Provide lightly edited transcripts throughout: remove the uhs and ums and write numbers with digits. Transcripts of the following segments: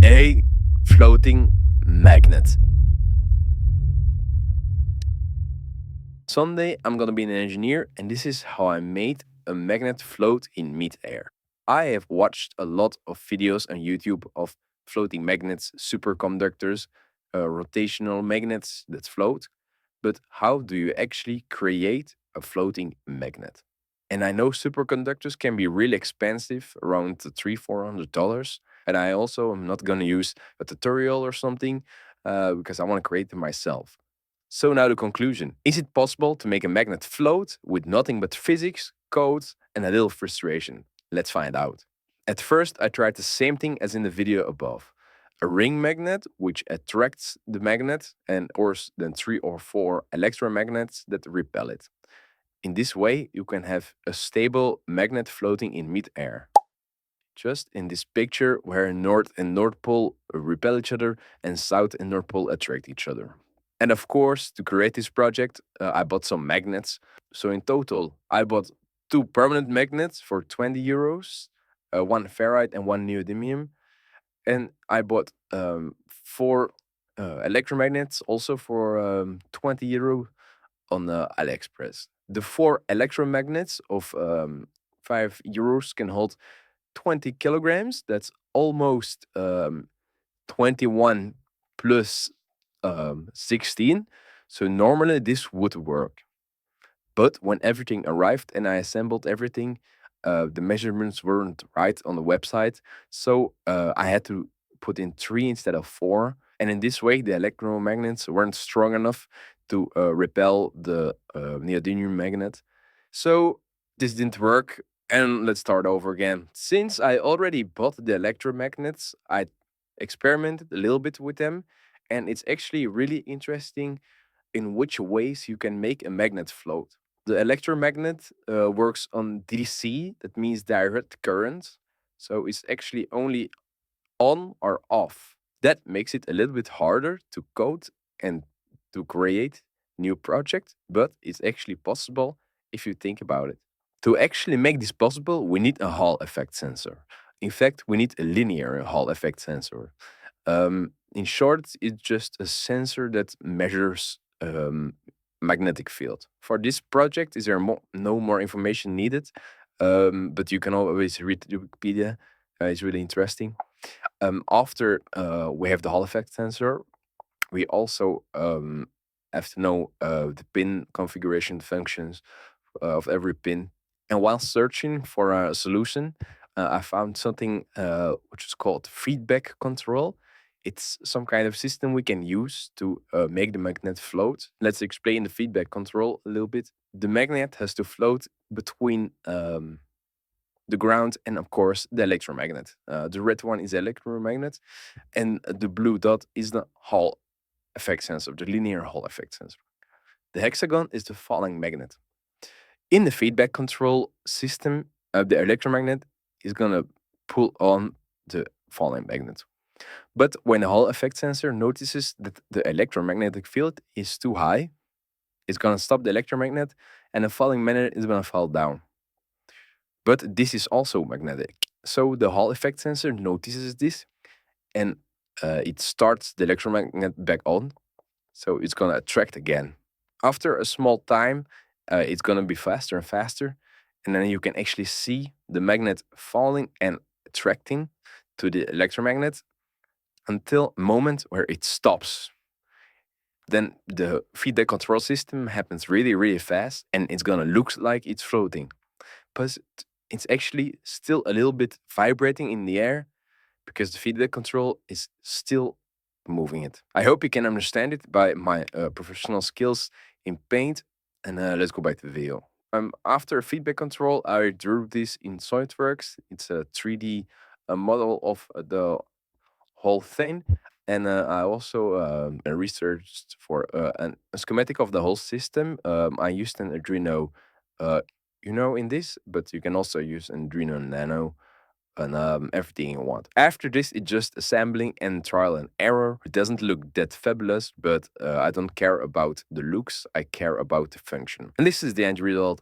A floating magnet. Someday I'm gonna be an engineer, and this is how I made a magnet float in mid-air. I have watched a lot of videos on YouTube of floating magnets, superconductors, rotational magnets that float, but how do you actually create a floating magnet? And I know superconductors can be really expensive, around $300-400. And I also am not going to use a tutorial or something because I want to create them myself. So now the conclusion. Is it possible to make a magnet float with nothing but physics, code, and a little frustration? Let's find out. At first, I tried the same thing as in the video above. A ring magnet, which attracts the magnet, and of course, then 3 or 4 electromagnets that repel it. In this way, you can have a stable magnet floating in mid-air. Just in this picture where North and North Pole repel each other and South and North Pole attract each other. And of course, to create this project, I bought some magnets. So in total, I bought 2 permanent magnets for €20, one ferrite and one neodymium. And I bought 4 electromagnets also for €20 on AliExpress. The 4 electromagnets of €5 can hold 20 kilograms. That's almost 21 plus 16. So normally this would work. But when everything arrived and I assembled everything, the measurements weren't right on the website. So I had to put in 3 instead of 4. And in this way, the electromagnets weren't strong enough to repel the neodymium magnet. So this didn't work. And let's start over again. Since I already bought the electromagnets, I experimented a little bit with them. And it's actually really interesting in which ways you can make a magnet float. The electromagnet works on DC, that means direct current. So it's actually only on or off. That makes it a little bit harder to code and to create new projects, but it's actually possible if you think about it. To actually make this possible, we need a Hall effect sensor. In fact, we need a linear Hall effect sensor. In short, it's just a sensor that measures magnetic field. For this project, is there no more information needed? But you can always read the Wikipedia. It's really interesting. After we have the Hall effect sensor, we also have to know the pin configuration functions of every pin. And while searching for a solution, I found something which is called feedback control. It's some kind of system we can use to make the magnet float. Let's explain the feedback control a little bit. The magnet has to float between the ground and, of course, the electromagnet. The red one is the electromagnet, and the blue dot is the Hall effect sensor, the linear Hall effect sensor. The hexagon is the falling magnet. In the feedback control system, the electromagnet is going to pull on the falling magnet. But when the Hall effect sensor notices that the electromagnetic field is too high, it's going to stop the electromagnet and the falling magnet is going to fall down. But this is also magnetic. So the Hall effect sensor notices this and it starts the electromagnet back on. So it's going to attract again. After a small time, it's going to be faster and faster. And then you can actually see the magnet falling and attracting to the electromagnet until a moment where it stops. Then the feedback control system happens really, really fast and it's going to look like it's floating. But it's actually still a little bit vibrating in the air because the feedback control is still moving it. I hope you can understand it by my professional skills in paint. And let's go back to the video. After feedback control, I drew this in SolidWorks. It's a 3D model of the whole thing. And I also researched for a schematic of the whole system. I used an Arduino in this, but you can also use an Arduino Nano and everything you want. After this, it's just assembling and trial and error. It doesn't look that fabulous, but I don't care about the looks. I care about the function. And this is the end result.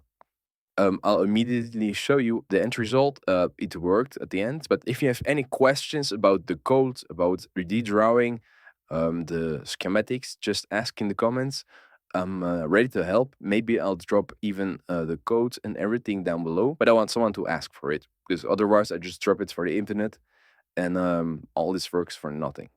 I'll immediately show you the end result. It worked at the end. But if you have any questions about the code, about 3D drawing, the schematics, just ask in the comments. I'm ready to help. Maybe I'll drop even the code and everything down below. But I want someone to ask for it because otherwise I just drop it for the internet and all this works for nothing.